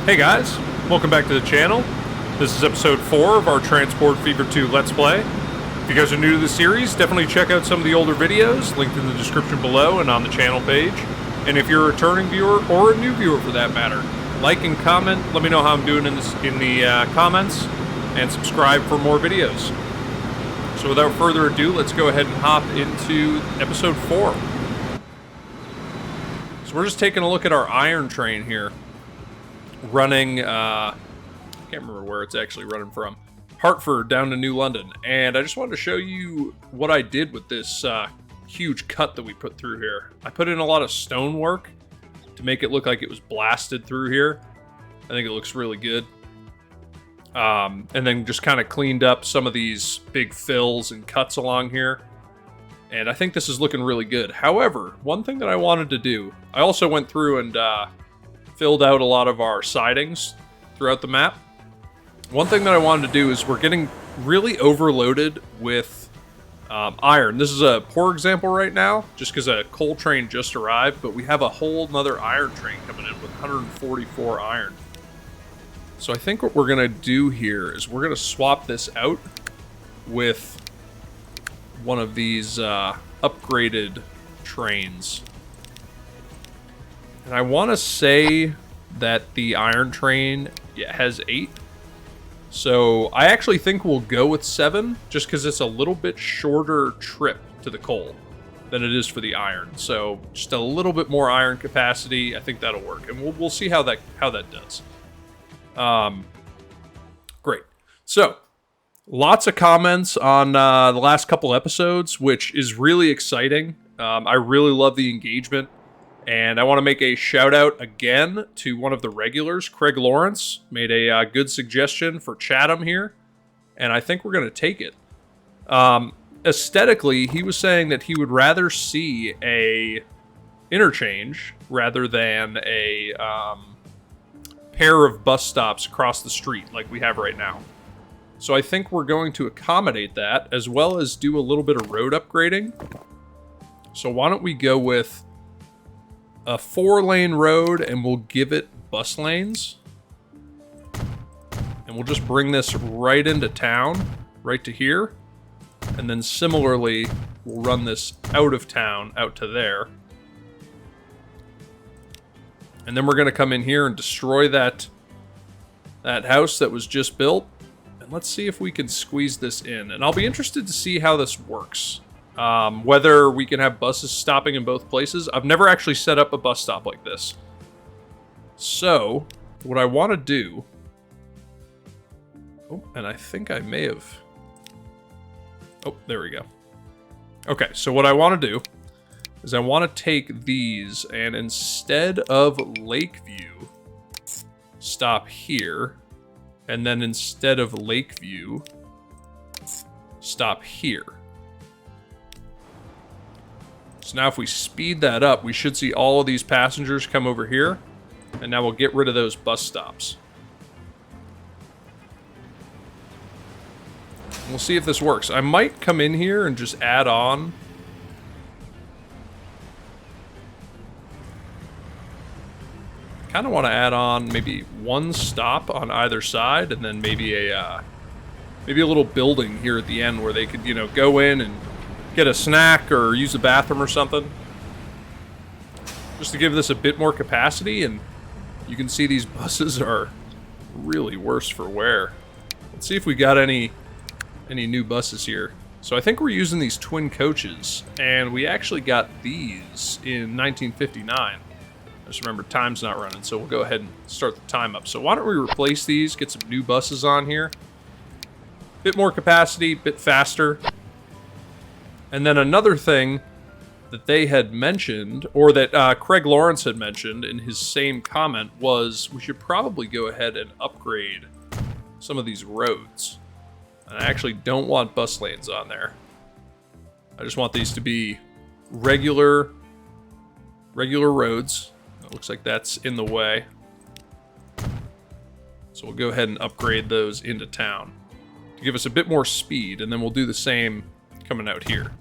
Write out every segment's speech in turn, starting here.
Hey guys, welcome back to the channel. This is episode 4 of our Transport Fever 2 Let's Play. If you guys are new to the series, definitely check out some of the older videos, linked in the description below and on the channel page. And if you're a returning viewer, or a new viewer for that matter, like and comment, let me know how I'm doing in the comments, and subscribe for more videos. So without further ado, let's go ahead and hop into episode 4. So we're just taking a look at our iron train here. Running, I can't remember where it's actually running from. Hartford down to New London. And I just wanted to show you what I did with this huge cut that we put through here. I put in a lot of stonework to make it look like it was blasted through here. I think it looks really good. And then just kind of cleaned up some of these big fills and cuts along here. And I think this is looking really good. However, one thing that I wanted to do, I also went through and filled out a lot of our sidings throughout the map. One thing that I wanted to do is we're getting really overloaded with iron. This is a poor example right now, just because a coal train just arrived, but we have a whole nother iron train coming in with 144 iron. So I think what we're going to do here is we're going to swap this out with one of these upgraded trains. And I want to say that the iron train has 8. So I actually think we'll go with 7, just because it's a little bit shorter trip to the coal than it is for the iron. So just a little bit more iron capacity. I think that'll work, and we'll see how that does. Great. So lots of comments on the last couple episodes, which is really exciting. I really love the engagement. And I want to make a shout out again to one of the regulars, Craig Lawrence, made a good suggestion for Chatham here, and I think we're going to take it. Aesthetically, he was saying that he would rather see a interchange rather than a pair of bus stops across the street like we have right now. So I think we're going to accommodate that, as well as do a little bit of road upgrading. So why don't we go with a 4-lane road, and we'll give it bus lanes. And we'll just bring this right into town, right to here. And then similarly, we'll run this out of town, out to there. And then we're going to come in here and destroy that house that was just built. And let's see if we can squeeze this in. And I'll be interested to see how this works. Whether we can have buses stopping in both places. I've never actually set up a bus stop like this. So, what I want to do... Oh, and I think I may have... Oh, there we go. Okay, so what I want to do is I want to take these, and instead of Lakeview, stop here. And then instead of Lakeview, stop here. So now if we speed that up, we should see all of these passengers come over here. And now we'll get rid of those bus stops. And we'll see if this works. I might come in here and just add on. Kind of want to add on maybe one stop on either side, and then maybe a little building here at the end where they could, you know, go in and get a snack or use the bathroom or something, just to give this a bit more capacity. And you can see these buses are really worse for wear. Let's see if we got any new buses here. So I think we're using these twin coaches, and we actually got these in 1959. I just remember time's not running, so we'll go ahead and start the time up. So why don't we replace these, get some new buses on here. Bit more capacity, bit faster. And then another thing that they had mentioned, or that Craig Lawrence had mentioned in his same comment, was we should probably go ahead and upgrade some of these roads. And I actually don't want bus lanes on there. I just want these to be regular roads. It looks like that's in the way. So we'll go ahead and upgrade those into town to give us a bit more speed, and then we'll do the same coming out here.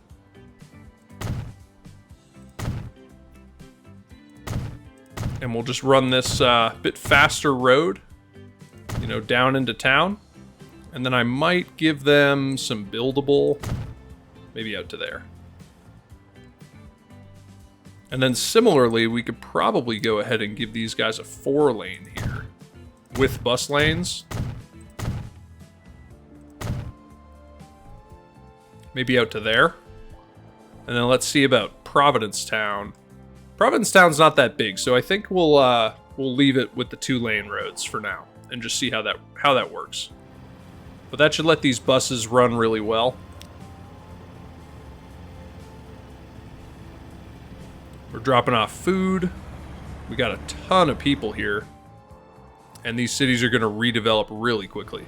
And we'll just run this bit faster road, you know, down into town. And then I might give them some buildable, maybe out to there. And then similarly, we could probably go ahead and give these guys a 4-lane here with bus lanes. Maybe out to there. And then let's see about Providencetown. Providencetown's not that big, so I think we'll leave it with the 2-lane roads for now and just see how that works. But that should let these buses run really well. We're dropping off food. We got a ton of people here. And these cities are going to redevelop really quickly.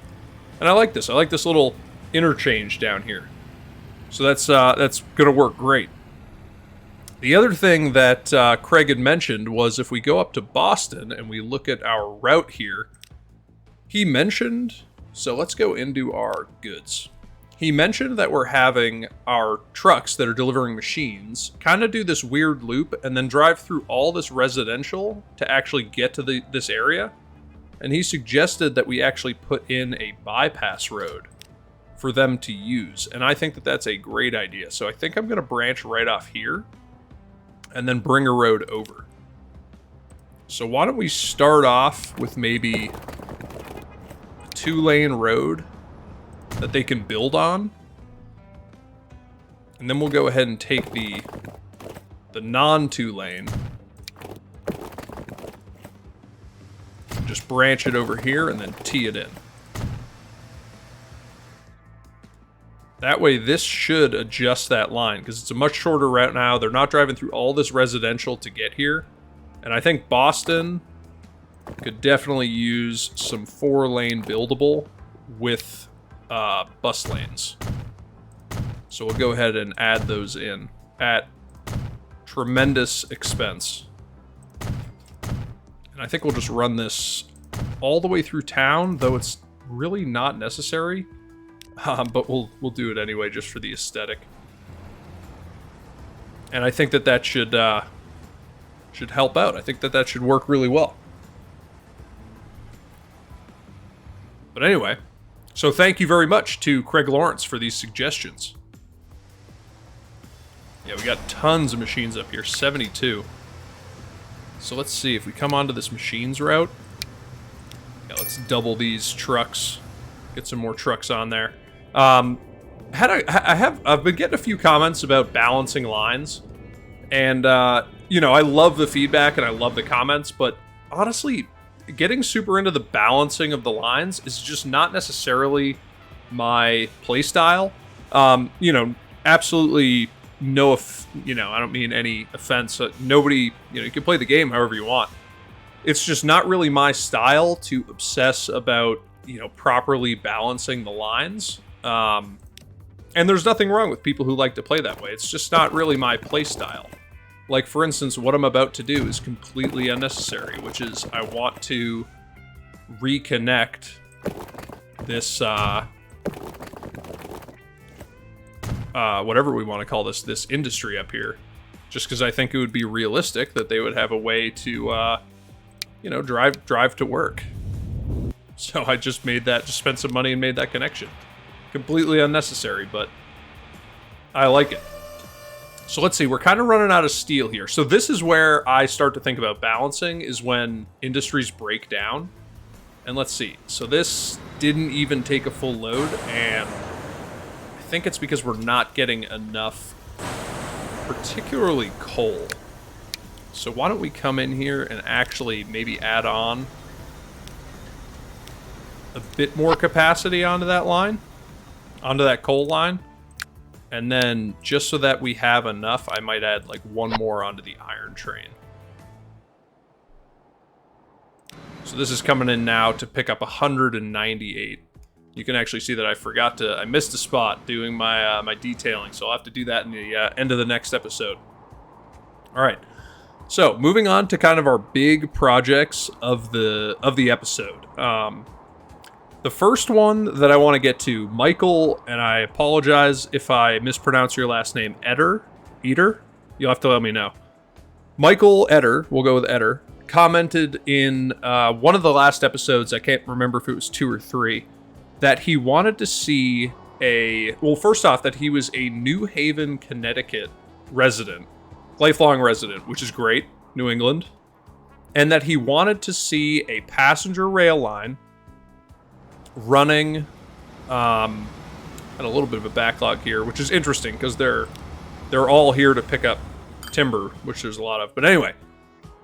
And I like this. I like this little interchange down here. So that's going to work great. The other thing that Craig had mentioned was if we go up to Boston and we look at our route here, he mentioned, so let's go into our goods. He mentioned that we're having our trucks that are delivering machines kind of do this weird loop and then drive through all this residential to actually get to this area. And he suggested that we actually put in a bypass road for them to use. And I think that that's a great idea. So I think I'm going to branch right off here and then bring a road over. So why don't we start off with maybe a 2-lane road that they can build on. And then we'll go ahead and take the non-2-lane. Just branch it over here and then tee it in. That way this should adjust that line because it's a much shorter route now. They're not driving through all this residential to get here. And I think Boston could definitely use some 4-lane buildable with bus lanes. So we'll go ahead and add those in at tremendous expense. And I think we'll just run this all the way through town, though it's really not necessary. But we'll do it anyway just for the aesthetic. And I think that should help out. I think that should work really well. But anyway, so thank you very much to Craig Lawrence for these suggestions. Yeah, we got tons of machines up here, 72. So let's see if we come onto this machines route. Yeah, let's double these trucks. Get some more trucks on there. I've been getting a few comments about balancing lines, and you know, I love the feedback and I love the comments, but honestly, getting super into the balancing of the lines is just not necessarily my playstyle. You know, absolutely no, I don't mean any offense. Nobody, you can play the game however you want. It's just not really my style to obsess about, properly balancing the lines. And there's nothing wrong with people who like to play that way. It's just not really my play style. Like, for instance, what I'm about to do is completely unnecessary, which is I want to reconnect this, whatever we want to call this industry up here, just because I think it would be realistic that they would have a way to, drive to work. So I just spent some money and made that connection. Completely unnecessary, but I like it. So let's see, we're kind of running out of steel here. So this is where I start to think about balancing, is when industries break down. And let's see, so this didn't even take a full load, and I think it's because we're not getting enough, particularly coal. So why don't we come in here and actually maybe add on a bit more capacity onto that line, onto that coal line. And then, just so that we have enough, I might add like one more onto the iron train. So this is coming in now to pick up 198. You can actually see that I missed a spot doing my my detailing, so I'll have to do that in the end of the next episode. All right. So moving on to kind of our big projects of the episode. The first one that I want to get to, Michael, and I apologize if I mispronounce your last name, Eder? You'll have to let me know. Michael Eder, we'll go with Eder, commented in one of the last episodes, I can't remember if it was 2 or 3, that he wanted to see well, first off, that he was a New Haven, Connecticut resident, lifelong resident, which is great, New England, and that he wanted to see a passenger rail line running, had a little bit of a backlog here, which is interesting because they're all here to pick up timber, which there's a lot of. But anyway,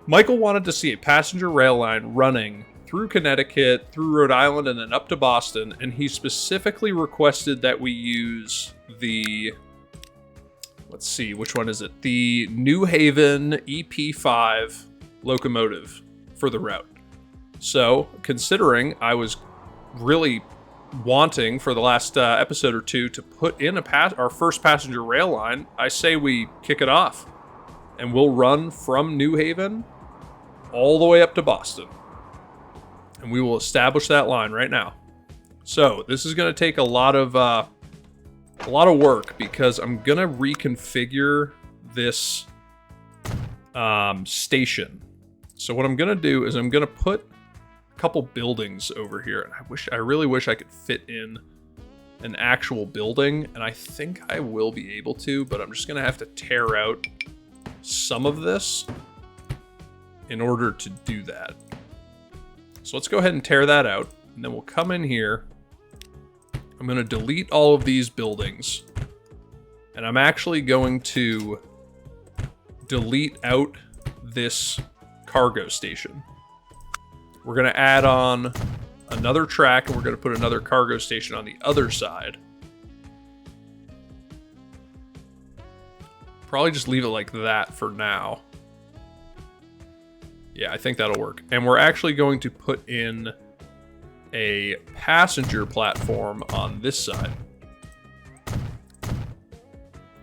Michael wanted to see a passenger rail line running through Connecticut, through Rhode Island, and then up to Boston, and he specifically requested that we use the, let's see, which one is it? The New Haven EP5 locomotive for the route. So, considering I was really wanting for the last episode or two to put in our first passenger rail line, I say we kick it off, and we'll run from New Haven all the way up to Boston. And we will establish that line right now. So this is going to take a lot of work because I'm going to reconfigure this station. So what I'm going to do is I'm going to put a couple buildings over here, and I really wish I could fit in an actual building, and I think I will be able to, but I'm just going to have to tear out some of this in order to do that. So let's go ahead and tear that out, and then we'll come in here. I'm going to delete all of these buildings, and I'm actually going to delete out this cargo station. We're going to add on another track, and we're going to put another cargo station on the other side. Probably just leave it like that for now. Yeah, I think that'll work. And we're actually going to put in a passenger platform on this side.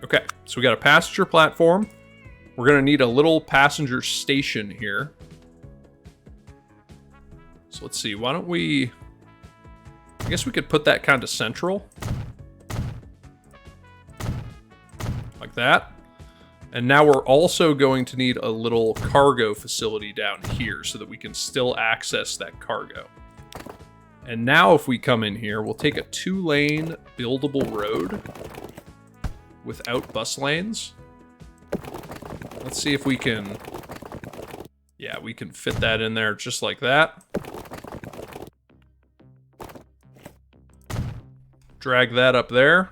Okay, so we got a passenger platform. We're going to need a little passenger station here. So let's see, why don't we... I guess we could put that kind of central. Like that. And now we're also going to need a little cargo facility down here so that we can still access that cargo. And now if we come in here, we'll take a 2-lane buildable road without bus lanes. Let's see if we can... Yeah, we can fit that in there just like that. Drag that up there.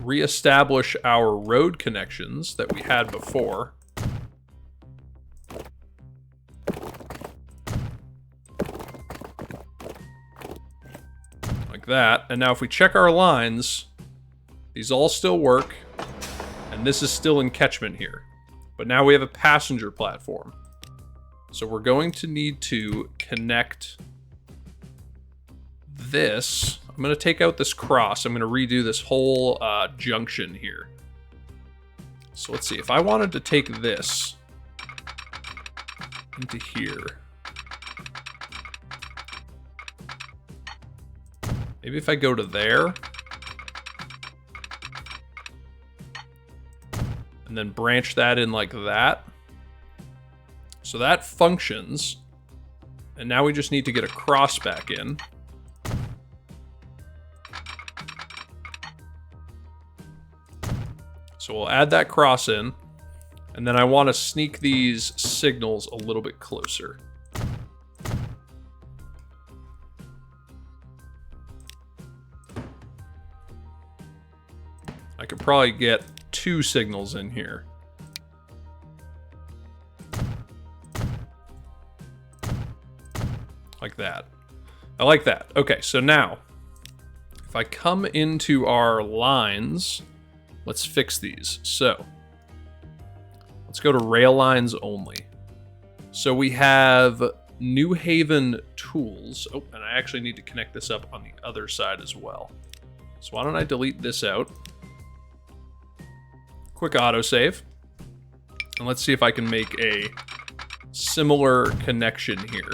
Reestablish our road connections that we had before. Like that. And now if we check our lines, these all still work. And this is still in catchment here. But now we have a passenger platform. So we're going to need to connect this. I'm going to take out this cross. I'm going to redo this whole junction here. So let's see. If I wanted to take this into here. Maybe if I go to there. And then branch that in like that. So that functions. And now we just need to get a cross back in. So we'll add that cross in, and then I want to sneak these signals a little bit closer. I could probably get 2 signals in here. Like that. I like that. Okay, so now, if I come into our lines... Let's fix these. So, let's go to rail lines only. So we have New Haven tools. Oh, and I actually need to connect this up on the other side as well. So why don't I delete this out? Quick autosave. And let's see if I can make a similar connection here.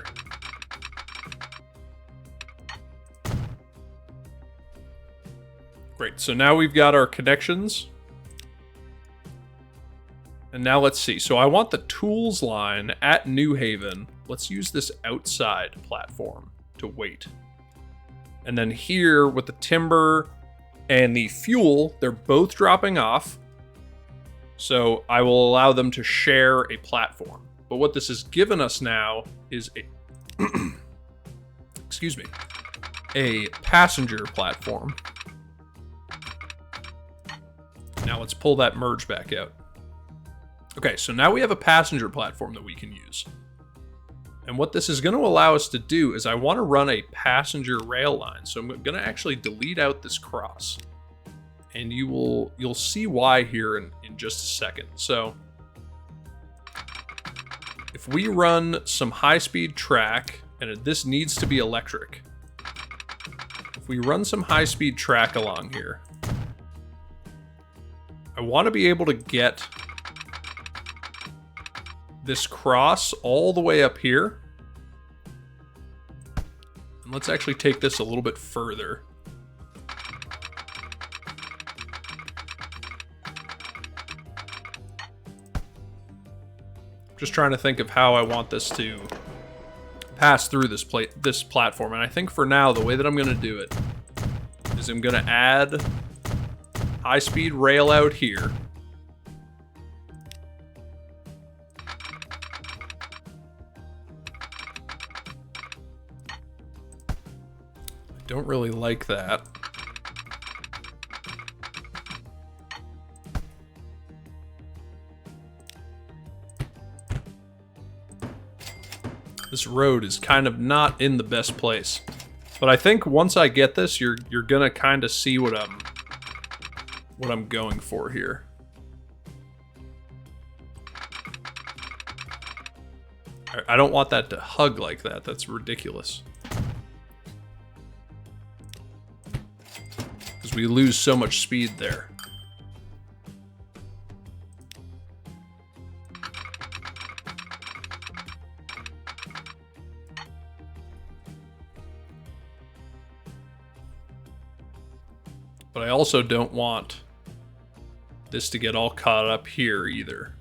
Great, so now we've got our connections. And now let's see. So I want the tools line at New Haven. Let's use this outside platform to wait. And then here with the timber and the fuel, they're both dropping off. So I will allow them to share a platform. But what this has given us now is a excuse me, a passenger platform. Now let's pull that merge back out. Okay, so now we have a passenger platform that we can use. And what this is going to allow us to do is I want to run a passenger rail line. So I'm going to actually delete out this cross. And you'll see why here in just a second. So if we run some high-speed track, and this needs to be electric. If we run some high-speed track along here, I want to be able to get this cross all the way up here. And let's actually take this a little bit further. Just trying to think of how I want this to pass through this platform. And I think for now, the way that I'm going to do it is I'm going to add high-speed rail out here. I don't really like that. This road is kind of not in the best place. But I think once I get this, you're gonna kind of see what I'm going for here. I don't want that to hug like that. That's ridiculous. Because we lose so much speed there. But I also don't want this to get all caught up here either.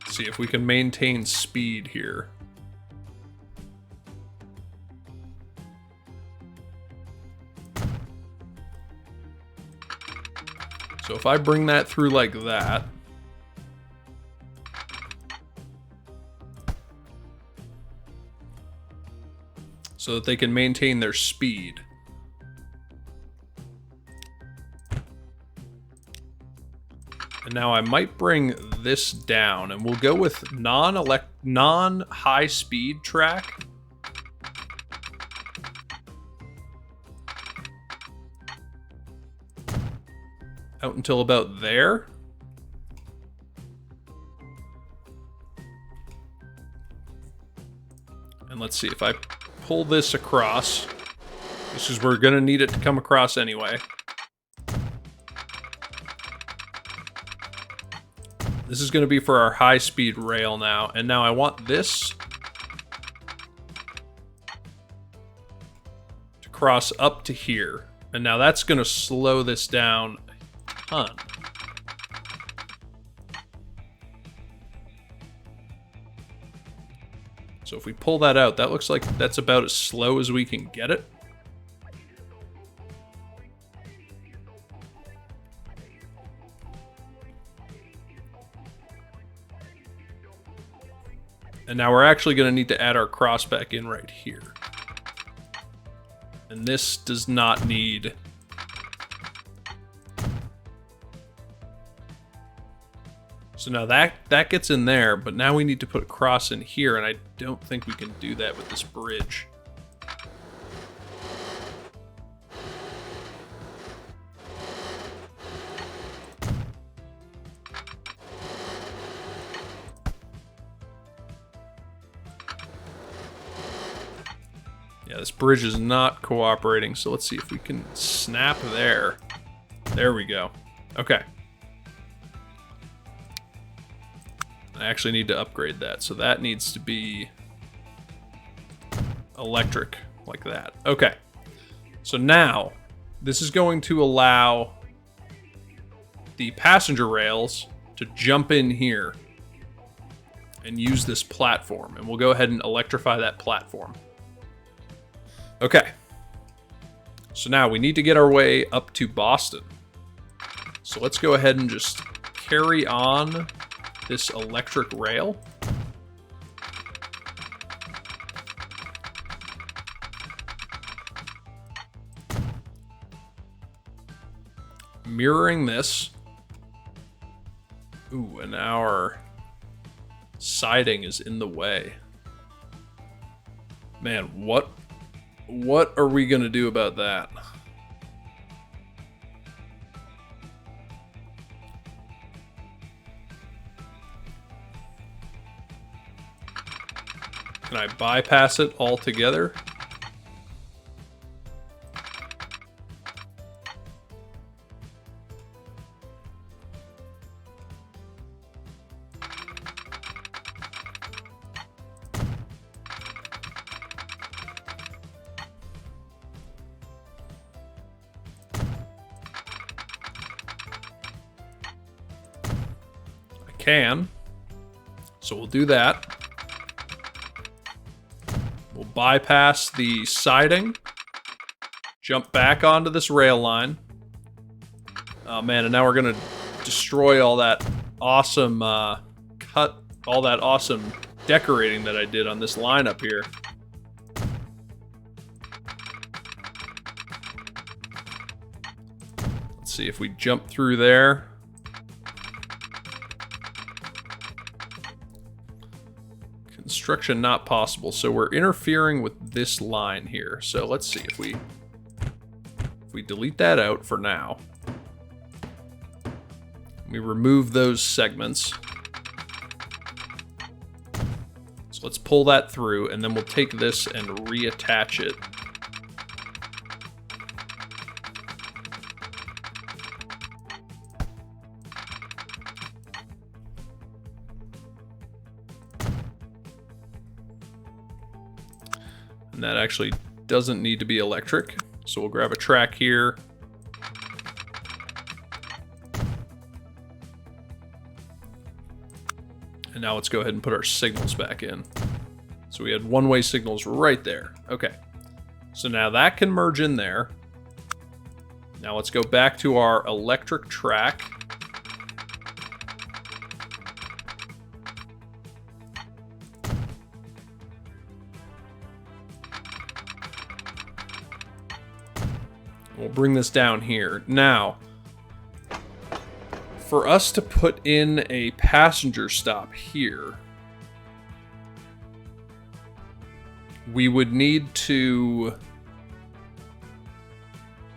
See if we can maintain speed here. So if I bring that through like that, so that they can maintain their speed. And now I might bring this down, and we'll go with non-high speed track. Out until about there. And let's see if I pull this across. This is we're gonna need it to come across anyway. This is gonna be for our high-speed rail now, and now I want this to cross up to here, and now that's gonna slow this down a ton. So if we pull that out, that looks like that's about as slow as we can get it. And now we're actually going to need to add our cross back in right here. And this does not need... So now that gets in there, but now we need to put a cross in here, and I don't think we can do that with this bridge. Yeah, this bridge is not cooperating, so let's see if we can snap there. There we go. Okay. I actually need to upgrade that, so that needs to be electric like that. Okay. So now this is going to allow the passenger rails to jump in here and use this platform. And we'll go ahead and electrify that platform. Okay. So now we need to get our way up to Boston. So let's go ahead and just carry on this electric rail. Mirroring this. Ooh, and our siding is in the way. Man, what are we gonna do about that? Can I bypass it altogether? Can. So we'll do that. We'll bypass the siding. Jump back onto this rail line. Oh man, and now we're gonna destroy all that awesome all that awesome decorating that I did on this line up here. Let's see if we jump through there. Construction not possible, so we're interfering with this line here. So let's see if we delete that out for now. We remove those segments. So let's pull that through, and then we'll take this and reattach it. And that actually doesn't need to be electric. So we'll grab a track here. And now let's go ahead and put our signals back in. So we had one-way signals right there. Okay. So now that can merge in there. Now let's go back to our electric track. We'll bring this down here. Now, for us to put in a passenger stop here, we would need to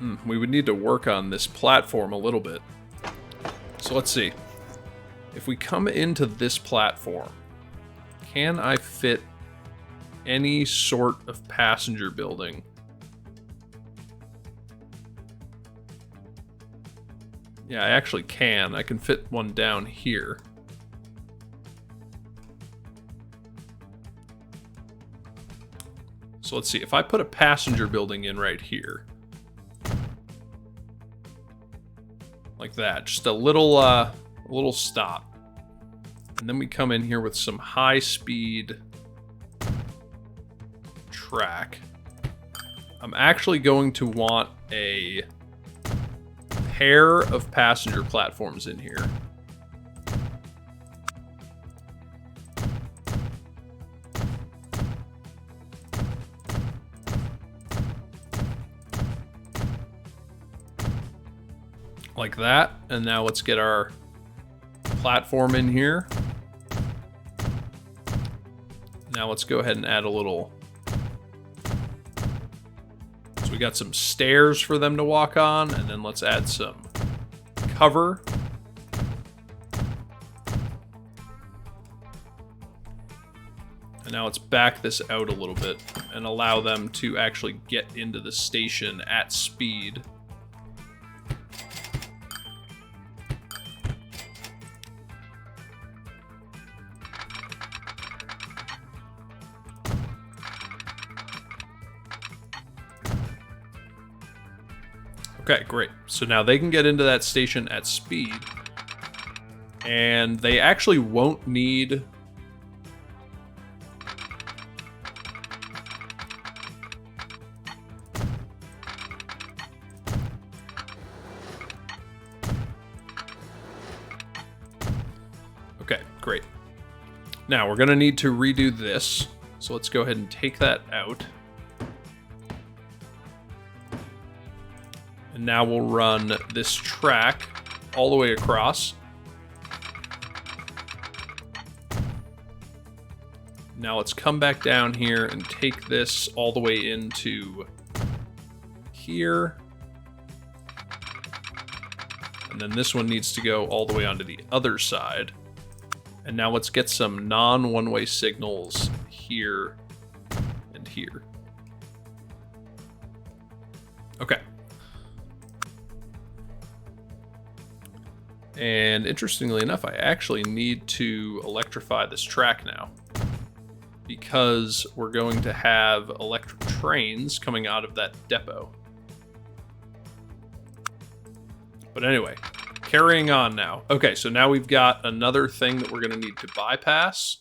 work on this platform a little bit. So let's see. If we come into this platform, can I fit any sort of passenger building? Yeah, I actually can. I can fit one down here. So let's see. If I put a passenger building in right here, like that, just a little stop, and then we come in here with some high-speed track. I'm actually going to want a pair of passenger platforms in here. Like that. And now let's get our platform in here. Now let's go ahead and add a little. So we got some stairs for them to walk on, and then let's add some cover. And now let's back this out a little bit and allow them to actually get into the station at speed. Okay, great. So now they can get into that station at speed. And they actually won't need... Okay, great. Now we're going to need to redo this. So let's go ahead and take that out. And now we'll run this track all the way across. Now let's come back down here and take this all the way into here. And then this one needs to go all the way onto the other side. And now let's get some non-one-way signals here and here. Okay. And interestingly enough, I actually need to electrify this track now, because we're going to have electric trains coming out of that depot. But anyway, carrying on now. Okay, so now we've got another thing that we're going to need to bypass.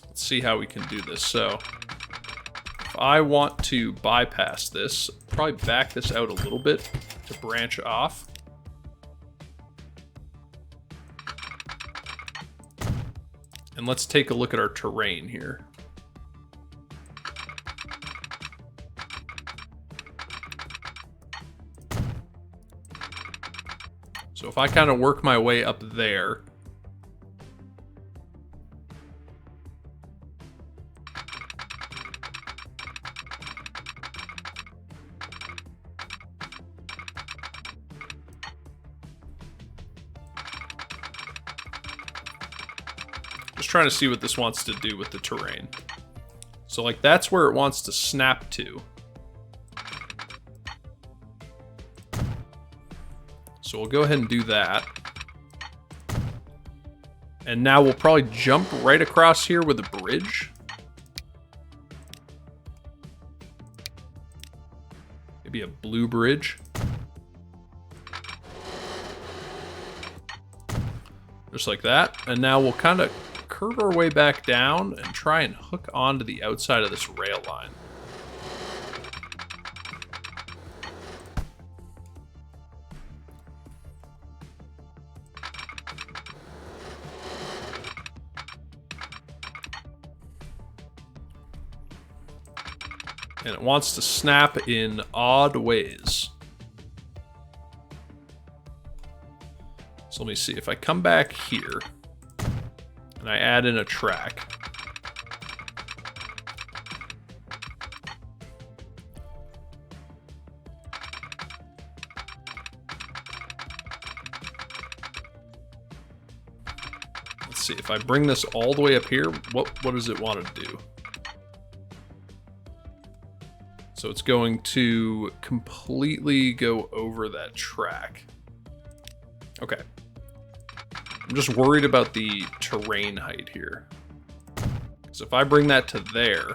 Let's see how we can do this. So if I want to bypass this, probably back this out a little bit to branch off. And let's take a look at our terrain here. So if I kind of work my way up there, just trying to see what this wants to do with the terrain. So like that's where it wants to snap to. So we'll go ahead and do that. And now we'll probably jump right across here with a bridge. Maybe a blue bridge. Just like that. And now we'll kind of curve our way back down and try and hook onto the outside of this rail line. And it wants to snap in odd ways. So let me see. If I come back here and I add in a track. Let's see. If I bring this all the way up here, what does it want to do? So it's going to completely go over that track. Okay. I'm just worried about the terrain height here. So if I bring that to there,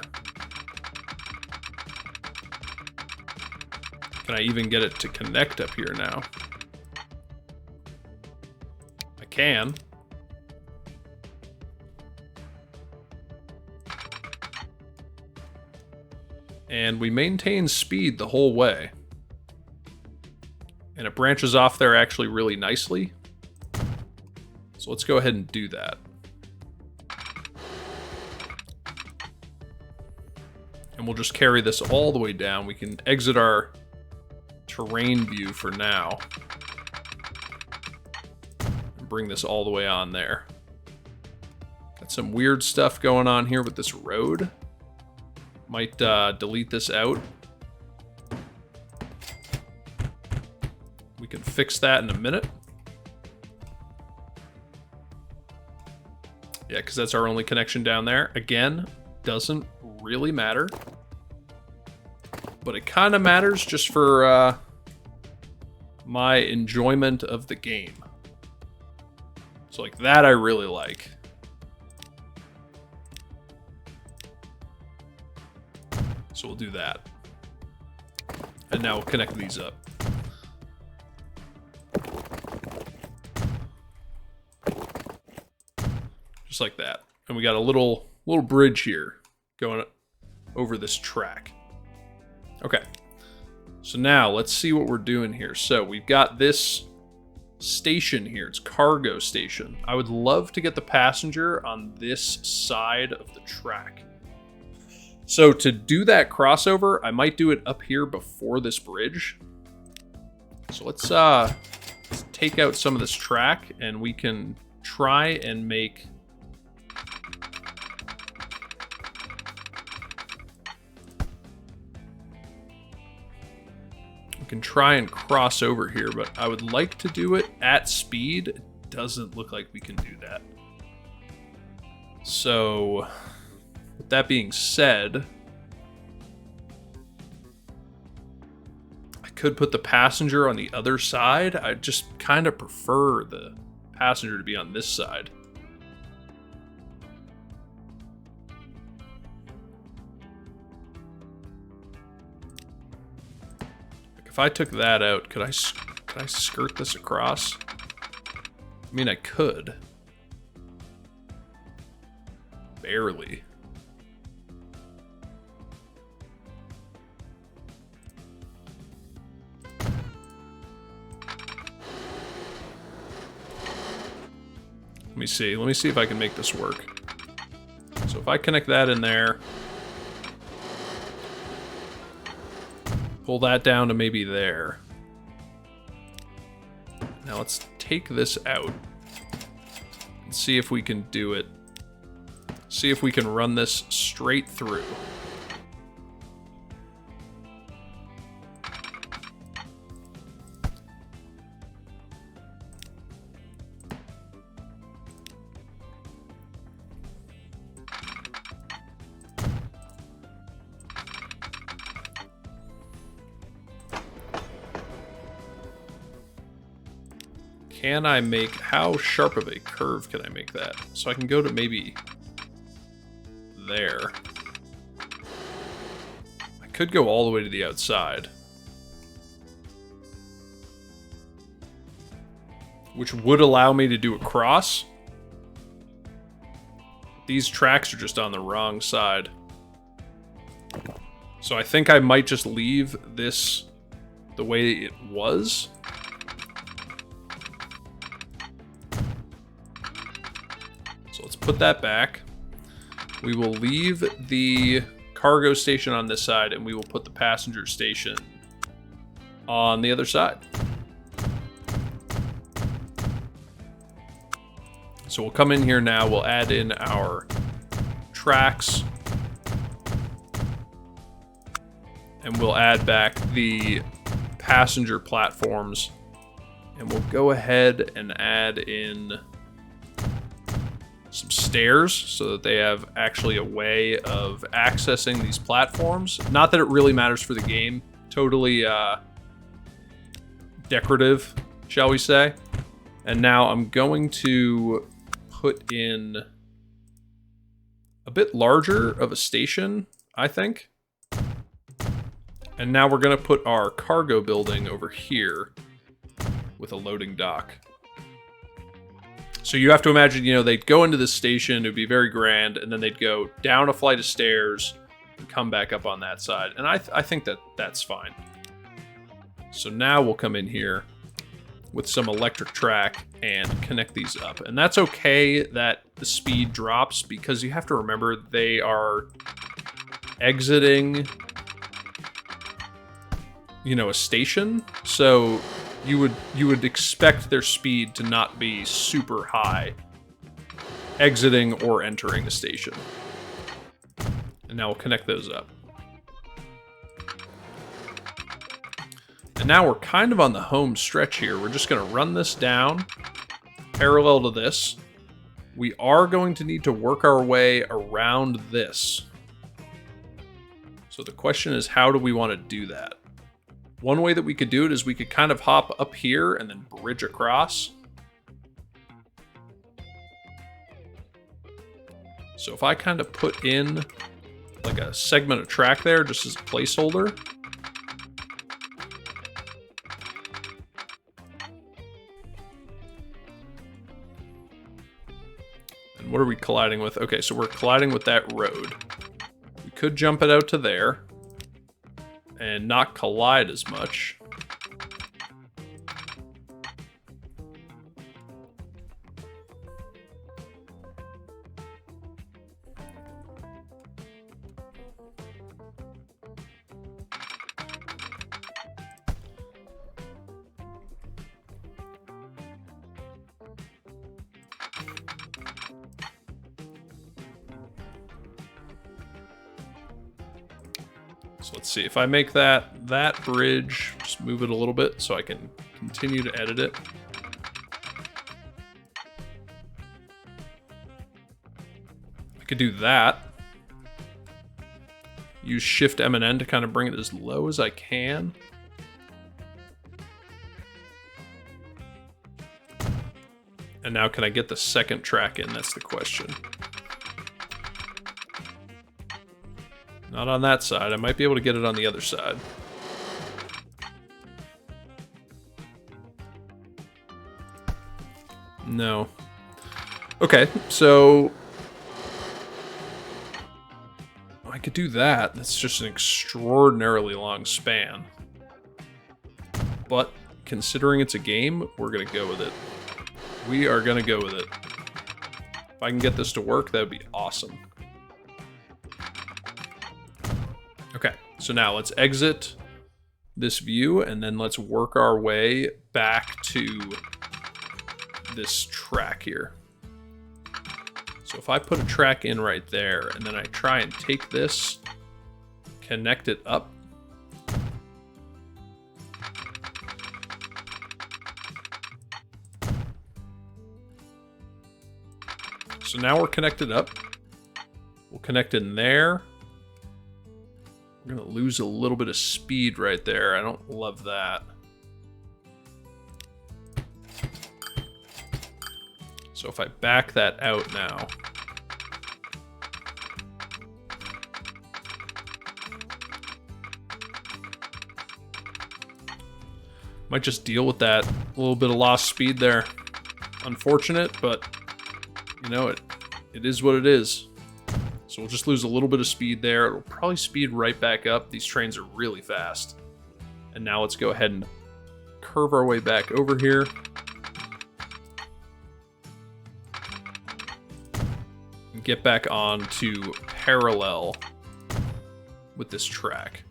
can I even get it to connect up here now? I can. And we maintain speed the whole way. And it branches off there actually really nicely. So let's go ahead and do that. And we'll just carry this all the way down. We can exit our terrain view for now. And bring this all the way on there. Got some weird stuff going on here with this road. Might delete this out. We can fix that in a minute. Yeah, because that's our only connection down there. Again, doesn't really matter. But it kind of matters just for my enjoyment of the game. So like that I really like. So we'll do that. And now we'll connect these up. Just like that. And we got a little bridge here going over this track. Okay. So now let's see what we're doing here. So we've got this station here. It's cargo station. I would love to get the passenger on this side of the track. So to do that crossover, I might do it up here before this bridge. So let's take out some of this track and we can try and make... We can try and cross over here, but I would like to do it at speed. It doesn't look like we can do that. So... with that being said, I could put the passenger on the other side. I just kind of prefer the passenger to be on this side. Like if I took that out, could I skirt this across? I mean, I could. Barely. Let me see if I can make this work. So if I connect that in there, pull that down to maybe there. Now let's take this out and see if we can do it. See if we can run this straight through. Can I make, how sharp of a curve can I make that? So I can go to maybe there. I could go all the way to the outside, which would allow me to do a cross. These tracks are just on the wrong side. So I think I might just leave this the way it was. So let's put that back. We will leave the cargo station on this side and we will put the passenger station on the other side. So we'll come in here now, we'll add in our tracks, and we'll add back the passenger platforms, and we'll go ahead and add in some stairs so that they have actually a way of accessing these platforms. Not that it really matters for the game, totally decorative, shall we say. And now I'm going to put in a bit larger of a station, I think. And now we're going to put our cargo building over here with a loading dock. So you have to imagine, you know, they'd go into this station, it would be very grand, and then they'd go down a flight of stairs and come back up on that side. And I think that that's fine. So now we'll come in here with some electric track and connect these up. And that's okay that the speed drops, because you have to remember they are exiting, you know, a station. So you would expect their speed to not be super high exiting or entering a station. And now we'll connect those up. And now we're kind of on the home stretch here. We're just going to run this down parallel to this. We are going to need to work our way around this. So the question is, how do we want to do that? One way that we could do it is we could kind of hop up here and then bridge across. So if I kind of put in like a segment of track there just as a placeholder. And what are we colliding with? Okay, so we're colliding with that road. We could jump it out to there and not collide as much. So let's see, if I make that bridge, just move it a little bit so I can continue to edit it. I could do that. Use Shift M and N to kind of bring it as low as I can. And now can I get the second track in? That's the question. Not on that side. I might be able to get it on the other side. No. Okay, so I could do that. That's just an extraordinarily long span. But considering it's a game, we're going to go with it. We are going to go with it. If I can get this to work, that would be awesome. Okay, so now let's exit this view and then let's work our way back to this track here. So if I put a track in right there and then I try and take this, connect it up. So now we're connected up. We'll connect in there. We're gonna lose a little bit of speed right there. I don't love that. So if I back that out now. Might just deal with that little bit of lost speed there. Unfortunate, but you know, it is what it is. So we'll just lose a little bit of speed there. It'll probably speed right back up. These trains are really fast. And now let's go ahead and curve our way back over here. And get back on to parallel with this track.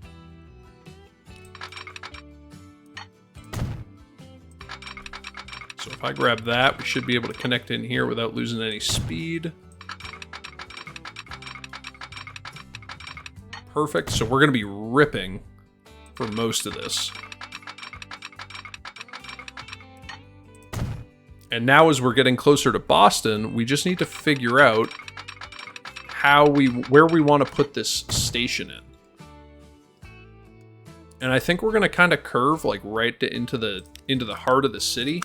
So if I grab that, we should be able to connect in here without losing any speed. Perfect. So we're going to be ripping for most of this. And now as we're getting closer to Boston, we just need to figure out where we want to put this station in. And I think we're going to kind of curve like right into the heart of the city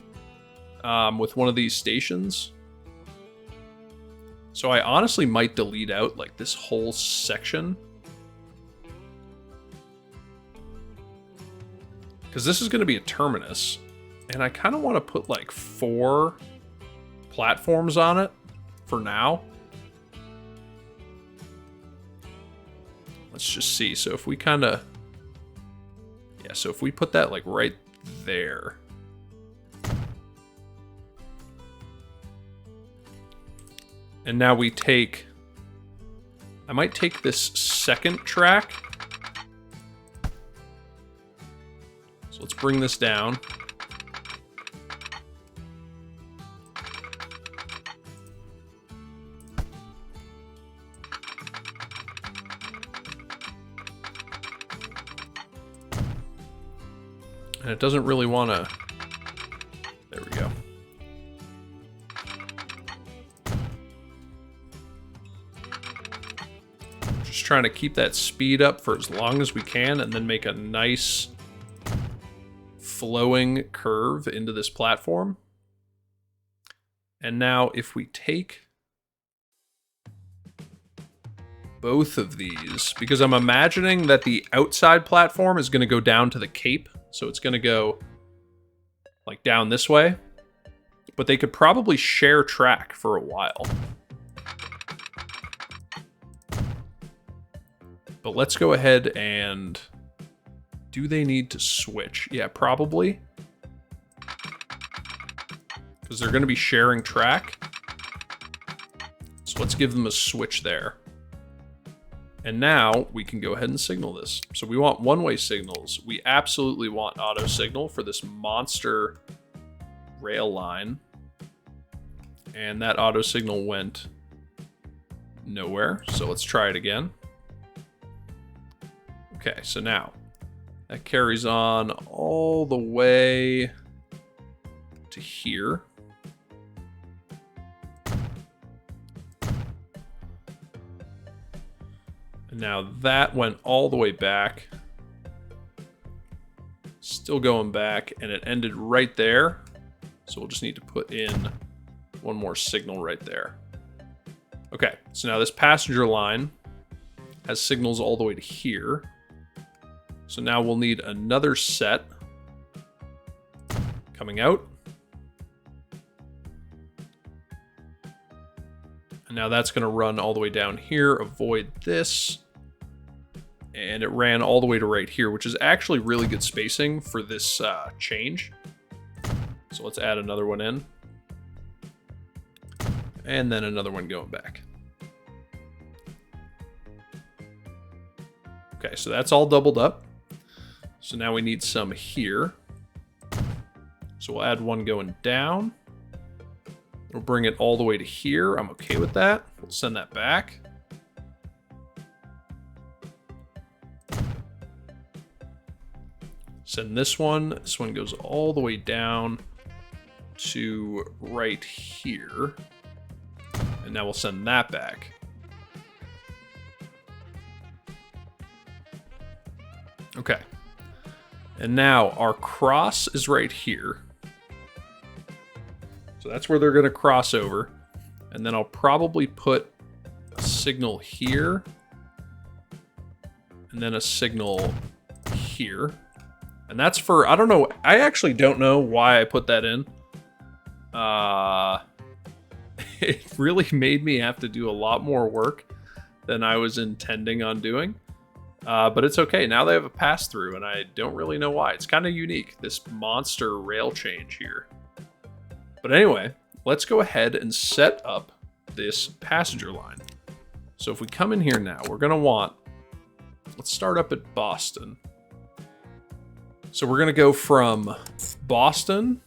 with one of these stations. So I honestly might delete out like this whole section. Because this is going to be a terminus. And I kind of want to put like 4 platforms on it for now. Let's just see. So if we kind of... Yeah, so if we put that like right there. And now we take... I might take this second track. So let's bring this down. And it doesn't really want to... There we go. Just trying to keep that speed up for as long as we can and then make a nice flowing curve into this platform. And now if we take both of these because I'm imagining that the outside platform is going to go down to the Cape. So it's going to go like down this way. But they could probably share track for a while. But let's go ahead and... Do they need to switch? Yeah, probably. Because they're going to be sharing track. So let's give them a switch there. And now we can go ahead and signal this. So we want one-way signals. We absolutely want auto signal for this monster rail line. And that auto signal went nowhere. So let's try it again. Okay, so now that carries on all the way to here. And now that went all the way back. Still going back, and it ended right there. So we'll just need to put in one more signal right there. Okay, so now this passenger line has signals all the way to here. So now we'll need another set coming out. And now that's going to run all the way down here, avoid this. And it ran all the way to right here, which is actually really good spacing for this change. So let's add another one in. And then another one going back. Okay, so that's all doubled up. So now we need some here. So we'll add one going down. We'll bring it all the way to here. I'm okay with that. We'll send that back. Send this one. This one goes all the way down to right here. And now we'll send that back. Okay. And now our cross is right here. So that's where they're going to cross over. And then I'll probably put a signal here. And then a signal here. And that's for, I don't know, I actually don't know why I put that in. It really made me have to do a lot more work than I was intending on doing. But it's okay. Now they have a pass-through, and I don't really know why. It's kind of unique, this monster rail change here. But anyway, let's go ahead and set up this passenger line. So if we come in here now, we're going to want... Let's start up at Boston. So we're going to go from Boston.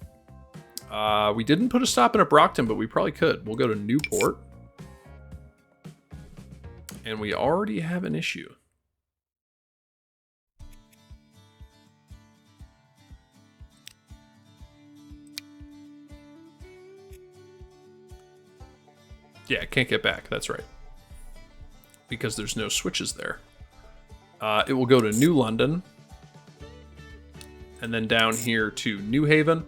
We didn't put a stop in at Brockton, but we probably could. We'll go to Newport. And we already have an issue. Yeah, can't get back. That's right. Because there's no switches there. It will go to New London. And then down here to New Haven.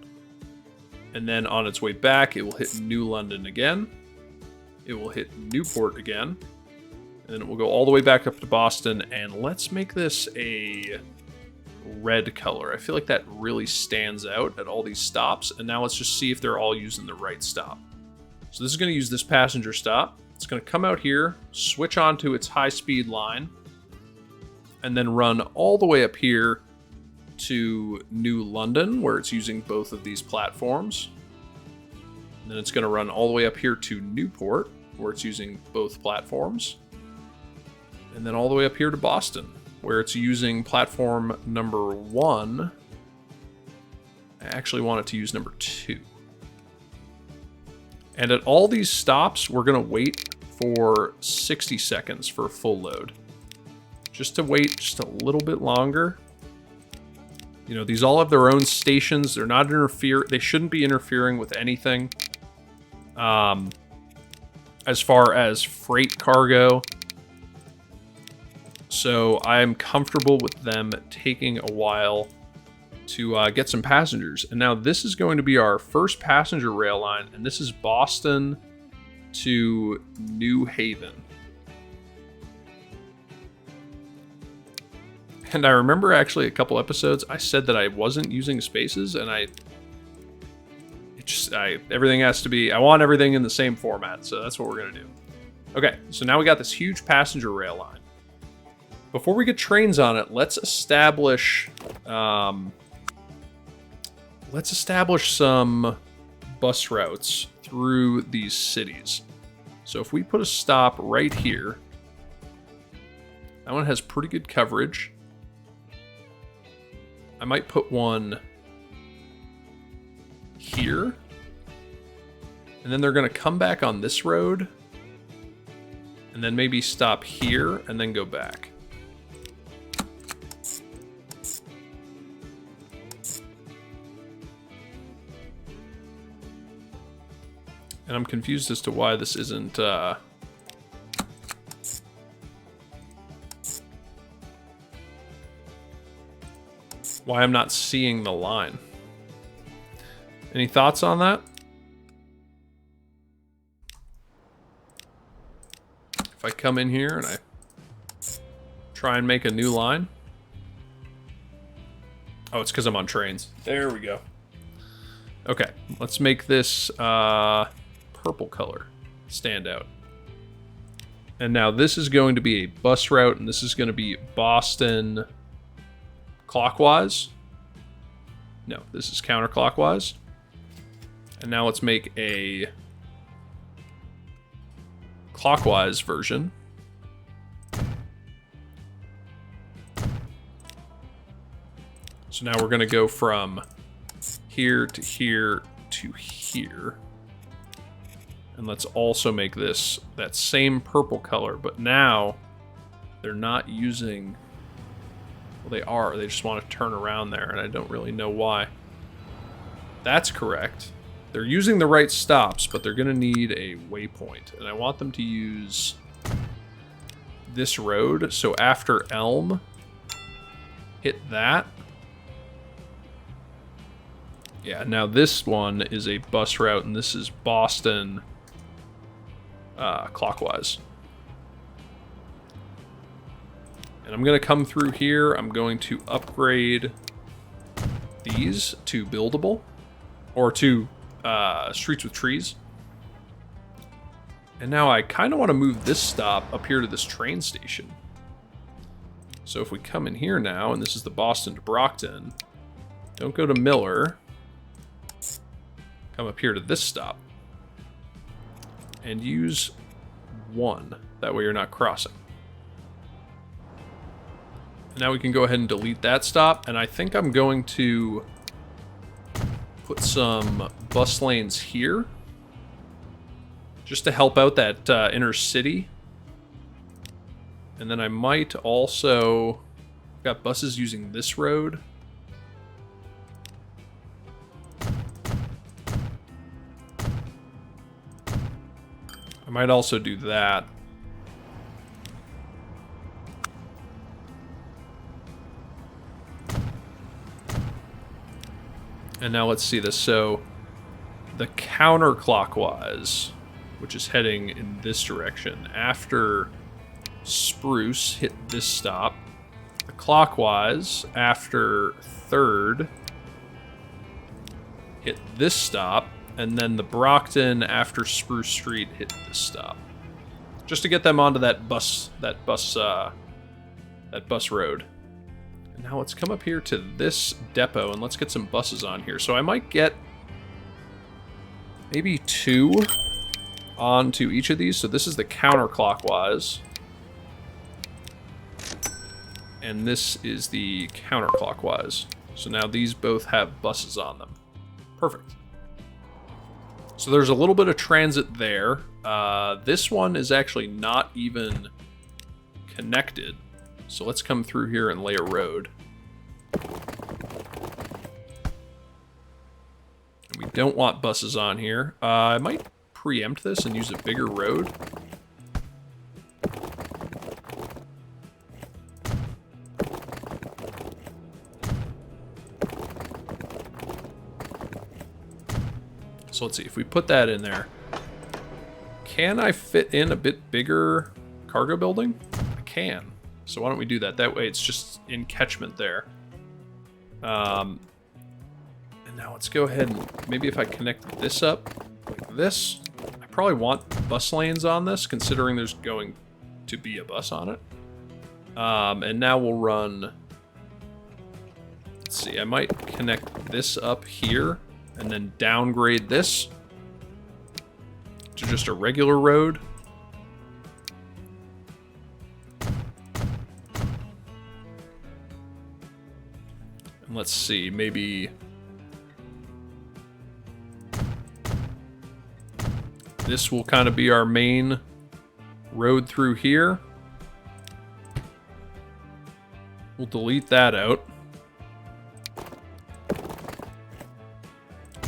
And then on its way back, it will hit New London again. It will hit Newport again. And then it will go all the way back up to Boston. And let's make this a red color. I feel like that really stands out at all these stops. And now let's just see if they're all using the right stop. So this is going to use this passenger stop. It's going to come out here, switch onto its high-speed line, and then run all the way up here to New London, where it's using both of these platforms. And then it's going to run all the way up here to Newport, where it's using both platforms. And then all the way up here to Boston, where it's using platform number 1. I actually want it to use number 2. And at all these stops, we're going to wait for 60 seconds for a full load. Just to wait just a little bit longer. You know, these all have their own stations. They're not they shouldn't be interfering with anything. As far as freight cargo. So I'm comfortable with them taking a while to get some passengers. And now this is going to be our first passenger rail line, and this is Boston to New Haven. And I remember actually a couple episodes I said that I wasn't using spaces, and everything has to be, I want everything in the same format, so that's what we're gonna do. Okay, so now we got this huge passenger rail line. Before we get trains on it, let's establish some bus routes through these cities. So if we put a stop right here, that one has pretty good coverage. I might put one here. And then they're going to come back on this road. And then maybe stop here and then go back. And I'm confused as to why this isn't... why I'm not seeing the line. Any thoughts on that? If I come in here and I try and make a new line. Oh, it's because I'm on trains. There we go. Okay, let's make this purple color stand out. And now this is going to be a bus route, and this is going to be Boston clockwise. No, this is counterclockwise. And now let's make a clockwise version. So now we're going to go from here to here to here. And let's also make this that same purple color, but now they're not using... Well, they are. They just want to turn around there, and I don't really know why. That's correct. They're using the right stops, but they're going to need a waypoint. And I want them to use this road. So after Elm, hit that. Yeah, now this one is a bus route, and this is Boston clockwise. And I'm going to come through here. I'm going to upgrade these to buildable, or to streets with trees. And now I kind of want to move this stop up here to this train station. So if we come in here now, and this is the Boston to Brockton, don't go to Miller. Come up here to this stop. And use 1. That way you're not crossing. And now we can go ahead and delete that stop. And I think I'm going to put some bus lanes here. Just to help out that inner city. And then I might also... Got buses using this road. I might also do that. And now let's see this. So the counterclockwise, which is heading in this direction, after Spruce, hit this stop. The clockwise, after 3rd, hit this stop. And then the Brockton after Spruce Street hit this stop, just to get them onto that bus road. And now let's come up here to this depot and let's get some buses on here. So I might get maybe 2 onto each of these. So this is the counterclockwise, and this is the counterclockwise. So now these both have buses on them. Perfect. So there's a little bit of transit there. This one is actually not even connected. So let's come through here and lay a road. And we don't want buses on here. I might preempt this and use a bigger road. So let's see, if we put that in there, can I fit in a bit bigger cargo building? I can. So why don't we do that? That way it's just in catchment there. And now let's go ahead and maybe if I connect this up like this, I probably want bus lanes on this, considering there's going to be a bus on it. And now we'll run, let's see, I might connect this up here and then downgrade this to just a regular road. And let's see, maybe this will kind of be our main road through here. We'll delete that out.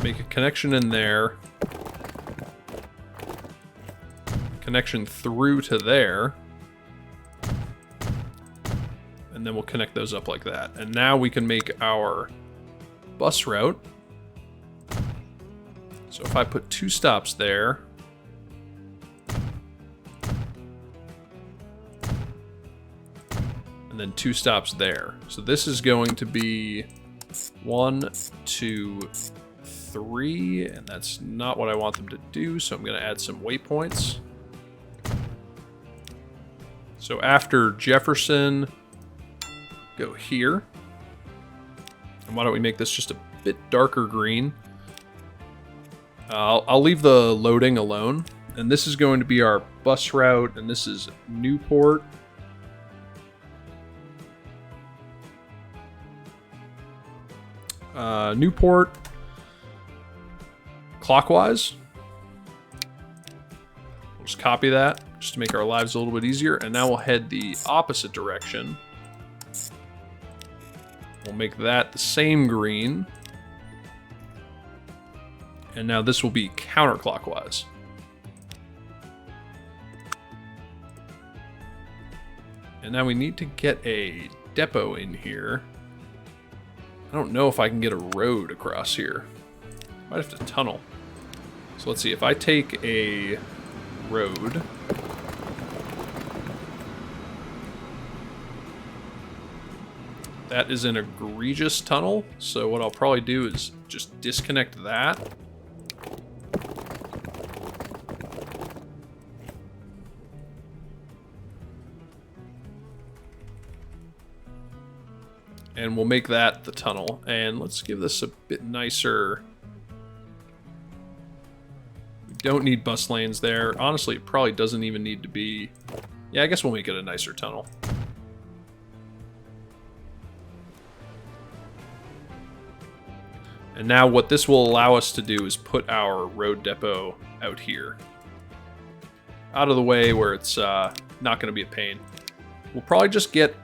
Make a connection in there. Connection through to there. And then we'll connect those up like that. And now we can make our bus route. So if I put 2 stops there, and then 2 stops there. So this is going to be 1, 2, 3, and that's not what I want them to do, so I'm going to add some waypoints. So after Jefferson, go here. And why don't we make this just a bit darker green? I'll leave the loading alone. And this is going to be our bus route, and this is Newport. Newport clockwise. We'll just copy that just to make our lives a little bit easier. And now we'll head the opposite direction. We'll make that the same green. And now this will be counterclockwise. And now we need to get a depot in here. I don't know if I can get a road across here. Might have to tunnel. So let's see, if I take a road. That is an egregious tunnel, so what I'll probably do is just disconnect that. And we'll make that the tunnel. And let's give this a bit nicer. We don't need bus lanes there. Honestly, it probably doesn't even need to be. Yeah, I guess we'll make it a nicer tunnel. And now what this will allow us to do is put our road depot out here. Out of the way where it's not going to be a pain. We'll probably just get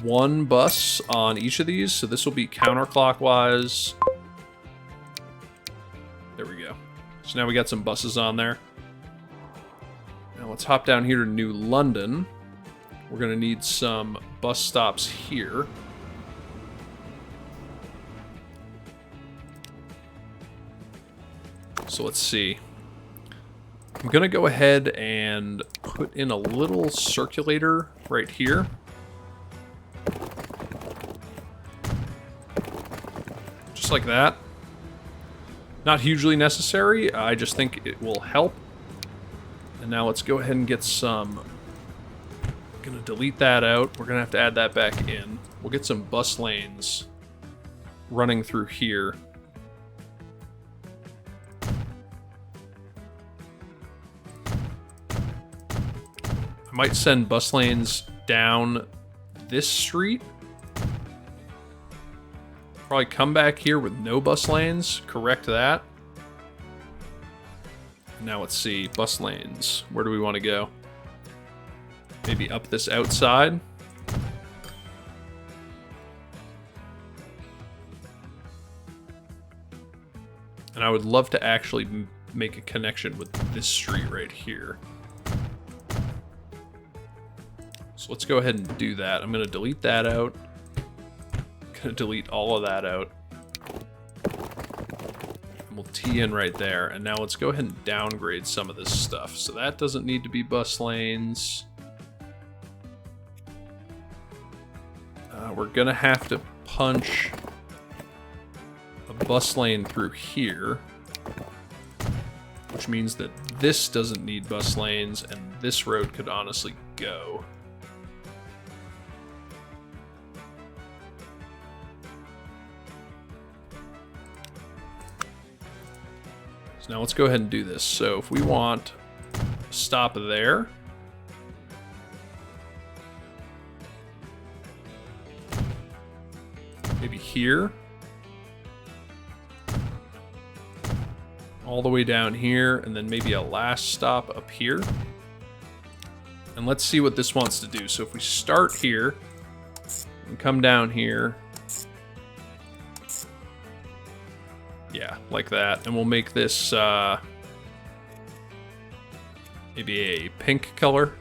1 bus on each of these, so this will be counterclockwise. There we go. So now we got some buses on there. Now let's hop down here to New London. We're going to need some bus stops here. So let's see. I'm going to go ahead and put in a little circulator right here. Just like that. Not hugely necessary, I just think it will help. And now let's go ahead and get some. I'm gonna delete that out. We're gonna have to add that back in. We'll get some bus lanes running through here. I might send bus lanes down this street. Probably come back here with no bus lanes, correct that. Now let's see, bus lanes. Where do we want to go? Maybe up this outside. And I would love to actually make a connection with this street right here. So let's go ahead and do that. I'm going to delete that out. Delete all of that out. And we'll T in right there. And now let's go ahead and downgrade some of this stuff. So that doesn't need to be bus lanes. we're going to have to punch a bus lane through here, which means that this doesn't need bus lanes, and this road could honestly go. So now let's go ahead and do this. So if we want a stop there, maybe here, all the way down here, and then maybe a last stop up here. And let's see what this wants to do. So if we start here and come down here, yeah, like that, and we'll make this maybe a pink color.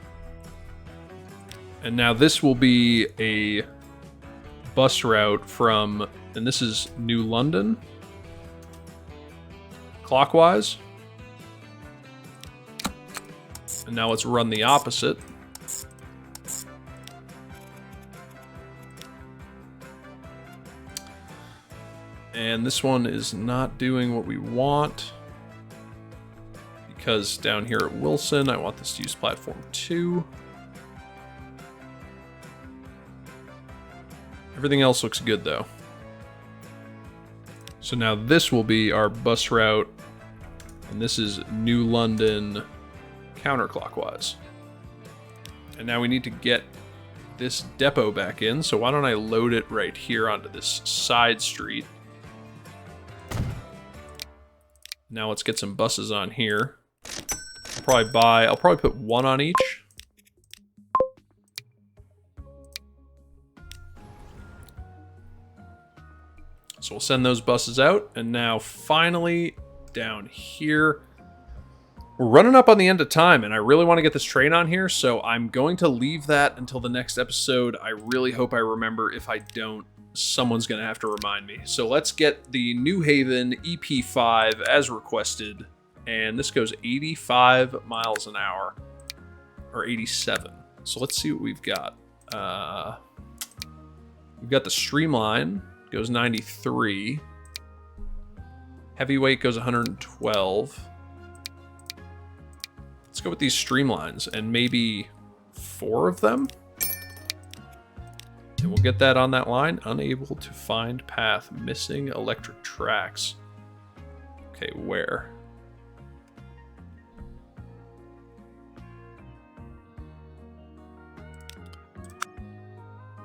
And now this will be a bus route from, and this is New London, clockwise. And now let's run the opposite. And this one is not doing what we want, because down here at Wilson, I want this to use platform 2. Everything else looks good though. So now this will be our bus route, and this is New London counterclockwise. And now we need to get this depot back in, so why don't I load it right here onto this side street. Now let's get some buses on here. I'll probably put one on each. So we'll send those buses out, and now finally down here, we're running up on the end of time, and I really want to get this train on here, so I'm going to leave that until the next episode. I really hope I remember. If I don't, someone's going to have to remind me. So let's get the New Haven EP5 as requested, and this goes 85 miles an hour, or 87. So let's see what we've got. We've got the Streamline, goes 93. Heavyweight goes 112. Let's go with these Streamlines, and maybe 4 of them? And we'll get that on that line. Unable to find path. Missing electric tracks. Okay, where?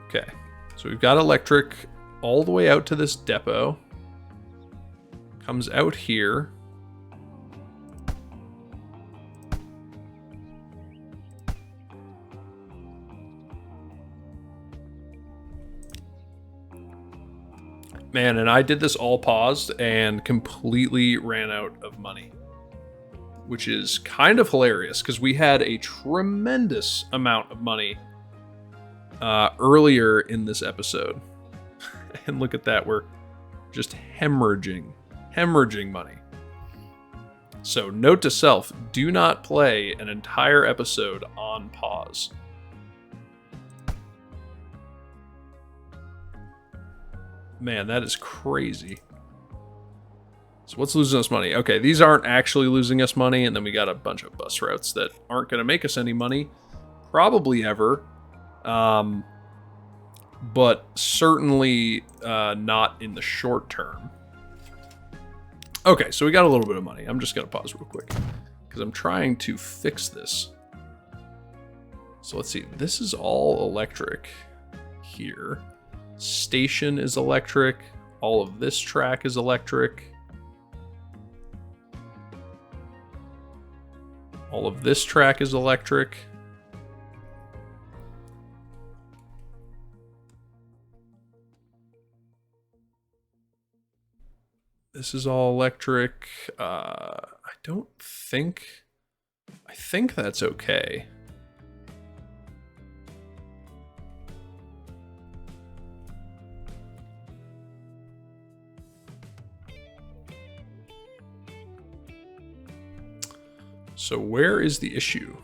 Okay, so we've got electric all the way out to this depot. Comes out here. Man, and I did this all paused and completely ran out of money, which is kind of hilarious because we had a tremendous amount of money earlier in this episode. And look at that, we're just hemorrhaging money. So note to self, do not play an entire episode on pause. Man, that is crazy. So what's losing us money? Okay, these aren't actually losing us money, and then we got a bunch of bus routes that aren't going to make us any money, probably ever, but certainly not in the short term. Okay, so we got a little bit of money. I'm just going to pause real quick because I'm trying to fix this. So let's see. This is all electric here. Station is electric. All of this track is electric. All of this track is electric. This is all electric. I think that's okay. So where is the issue?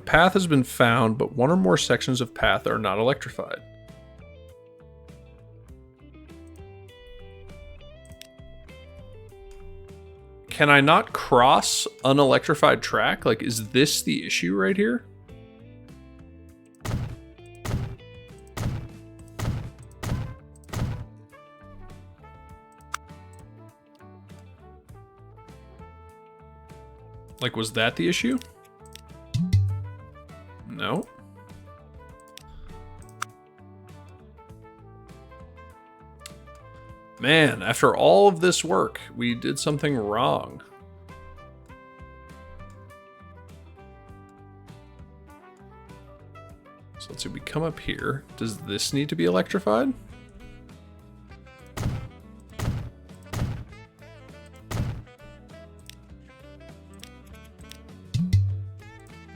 path has been found, but one or more sections of path are not electrified. Can I not cross unelectrified track? Like, is this the issue right here? Like, was that the issue? No. Man, after all of this work, we did something wrong. So let's see, we come up here. Does this need to be electrified?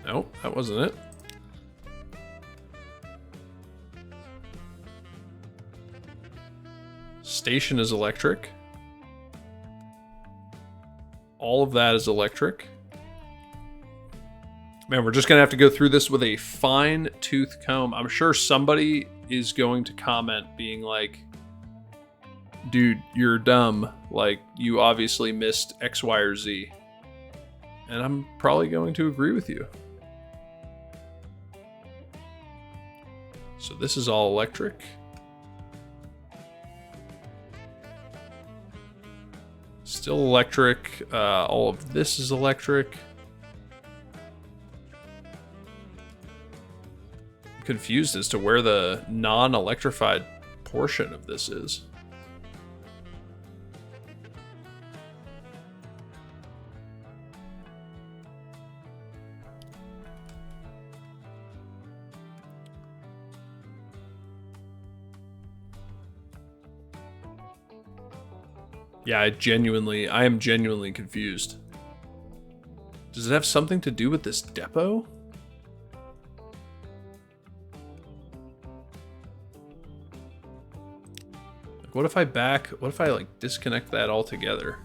Nope, that wasn't it. Station is electric. All of that is electric. Man, we're just gonna have to go through this with a fine-tooth comb. I'm sure somebody is going to comment being like, dude, you're dumb. Like, you obviously missed X, Y, or Z. And I'm probably going to agree with you. So this is all electric. Still electric. All of this is electric. I'm confused as to where the non-electrified portion of this is. Yeah, I am genuinely confused. Does it have something to do with this depot? Like, what if I like disconnect that altogether?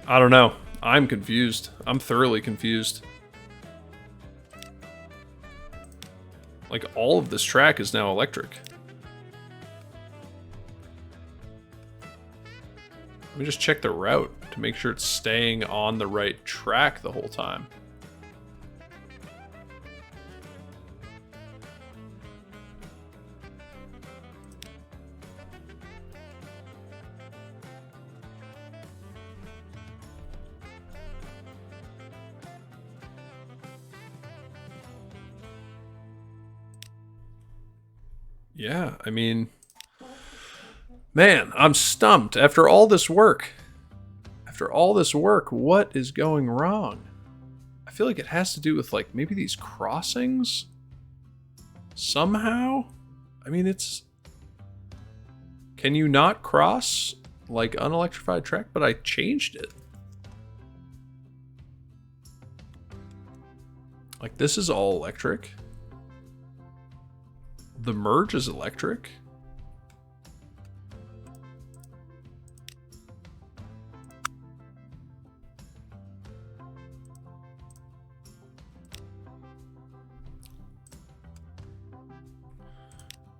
I don't know. I'm confused. I'm thoroughly confused. Like, all of this track is now electric. Let me just check the route to make sure it's staying on the right track the whole time. Yeah, I mean, man, I'm stumped. After all this work, what is going wrong? I feel like it has to do with, like, maybe these crossings? Somehow? I mean, it's... Can you not cross, like, unelectrified track? But I changed it. Like, this is all electric. The merge is electric.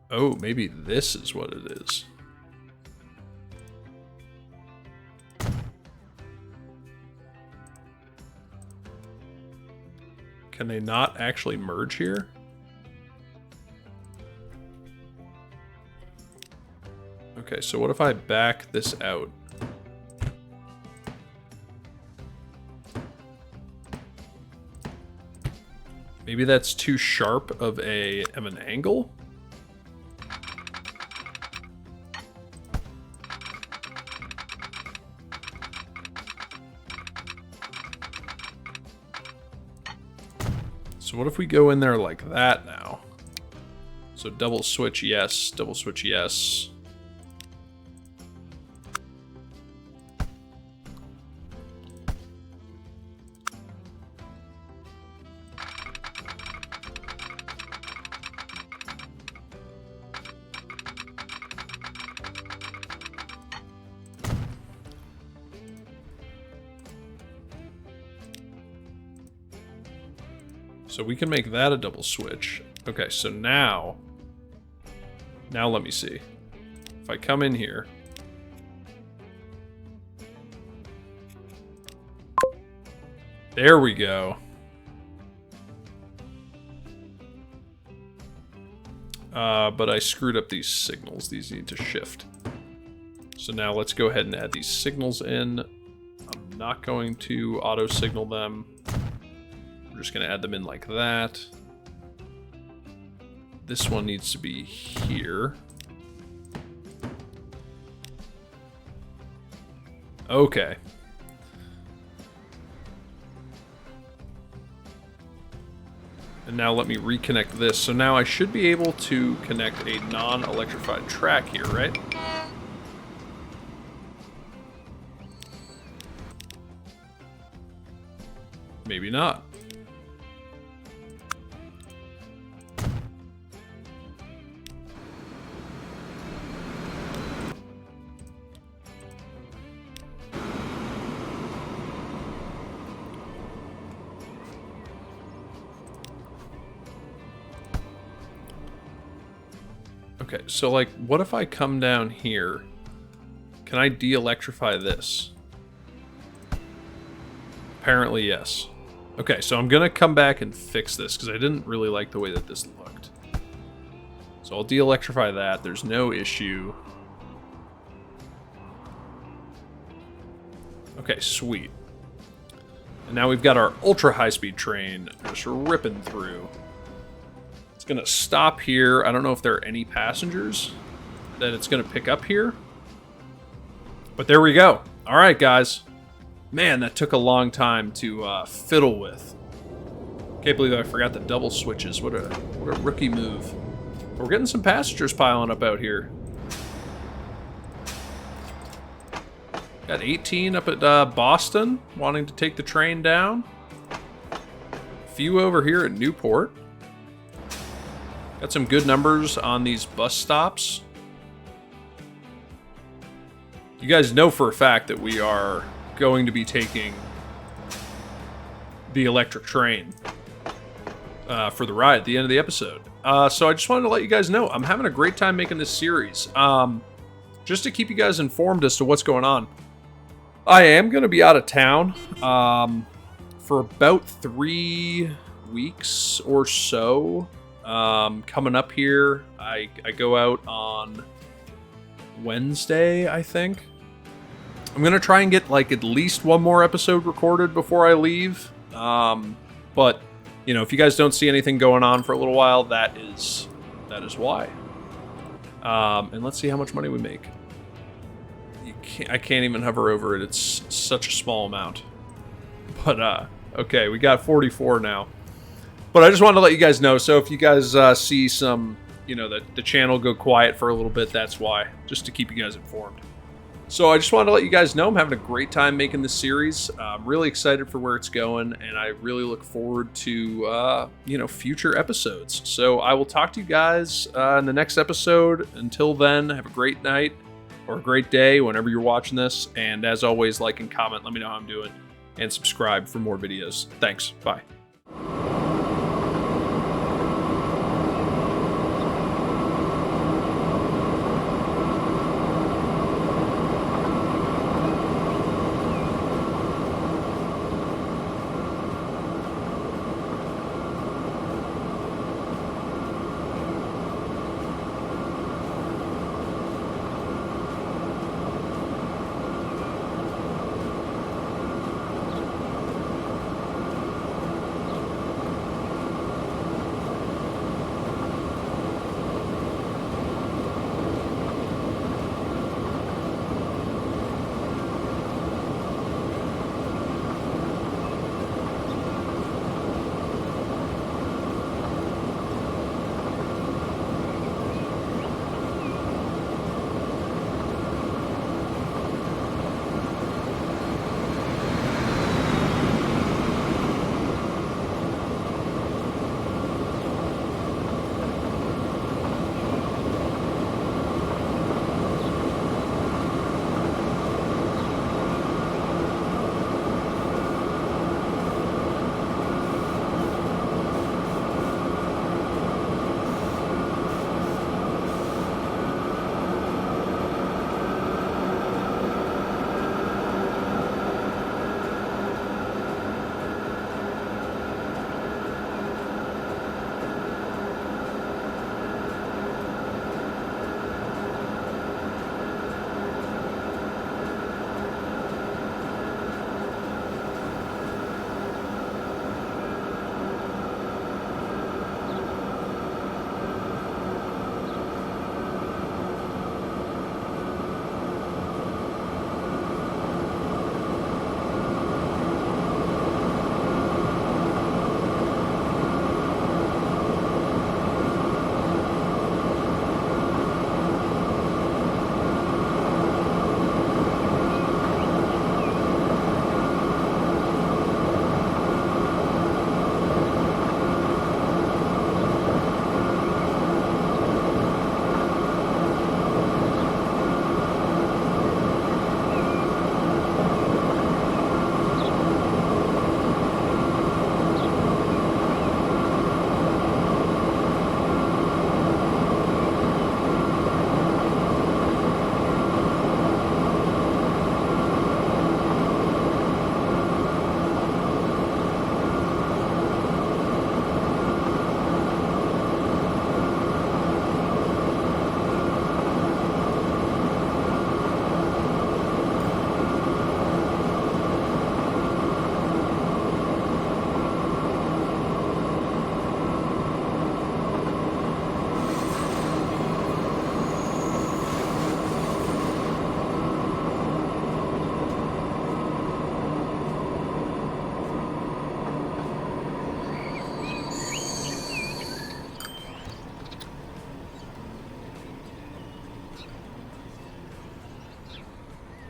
Oh, maybe this is what it is. Can they not actually merge here? Okay, so what if I back this out? Maybe that's too sharp of an angle? So what if we go in there like that now? So double switch yes, double switch yes. So we can make that a double switch. Okay, so now let me see. If I come in here, there we go. But I screwed up these signals. These need to shift. So now let's go ahead and add these signals in. I'm not going to auto signal them. I'm just going to add them in like that. This one needs to be here. Okay. And now let me reconnect this. So now I should be able to connect a non-electrified track here, right? Maybe not. Okay, so like, what if I come down here? Can I de-electrify this? Apparently, yes. Okay, so I'm gonna come back and fix this, because I didn't really like the way that this looked. So I'll de-electrify that, there's no issue. Okay, sweet. And now we've got our ultra high-speed train just ripping through. It's gonna stop here. I don't know if there are any passengers that it's gonna pick up here. But there we go. All right, guys. Man, that took a long time to fiddle with. Can't believe I forgot the double switches. What a rookie move. We're getting some passengers piling up out here. Got 18 up at Boston, wanting to take the train down. A few over here at Newport. Got some good numbers on these bus stops. You guys know for a fact that we are going to be taking the electric train for the ride at the end of the episode. So I just wanted to let you guys know I'm having a great time making this series. Just to keep you guys informed as to what's going on. I am going to be out of town for about 3 weeks or so. Coming up here, I go out on Wednesday, I think. I'm gonna try and get like at least one more episode recorded before I leave. But you know, if you guys don't see anything going on for a little while, that is why. And let's see how much money we make. I can't even hover over it. It's such a small amount. But okay, we got 44 now. But I just wanted to let you guys know. So if you guys see some, you know, the channel go quiet for a little bit, that's why. Just to keep you guys informed. So I just wanted to let you guys know I'm having a great time making this series. I'm really excited for where it's going, and I really look forward to, you know, future episodes. So I will talk to you guys in the next episode. Until then, have a great night or a great day whenever you're watching this. And as always, like and comment, let me know how I'm doing, and subscribe for more videos. Thanks. Bye.